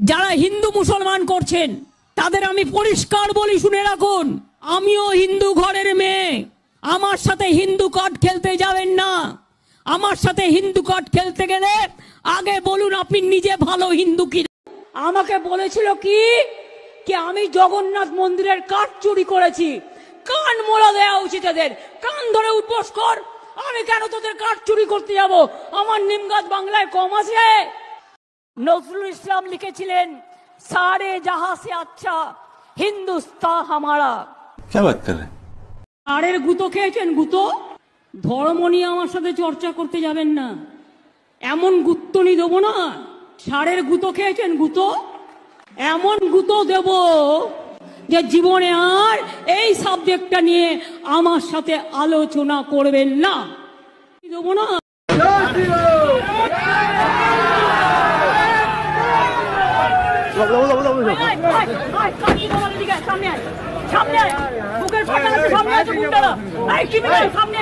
যারা হিন্দু মুসলমান করছেন তাদের আমি পরিষ্কার বলি, শুনে রাখুন, আমিও হিন্দু ঘরের মেয়ে। আমার সাথে হিন্দু কার্ড খেলতে যাবেন না। আমার সাথে হিন্দু কার্ড খেলতে গেলে আগে বলুন আপনি নিজে ভালো হিন্দু কি। আমাকে বলেছিল কি আমি জগন্নাথ মন্দিরের কাঠ চুরি করেছি। কান মোড়া দেওয়া উচিত এদের, কান ধরে উঠবোস কর। আমি কেন তোদের কাঠ চুরি করতে যাব? আমার নিমগাছ বাংলায় কম আছে? নজরুল ইসলাম লিখেছিলেন, সারে জাহাঁ সে আচ্ছা হিন্দুস্তান হামারা। क्या बात कर रहे हैं? আরের গুতো খেয়েছেন? গুতো ধর্ম নিয়ে আমার সাথে চর্চা করতে যাবেন না। এমন গুত্তনি দেবো না। ষাঁড়ের গুতো খেয়েছেন? গুতো এমন গুতো দেব যে জীবনে আর এই সাবজেক্টটা নিয়ে আমার সাথে আলোচনা করবেন না। দেবো না। সামনে বুকের ফাটা সামনে আছে, সামনে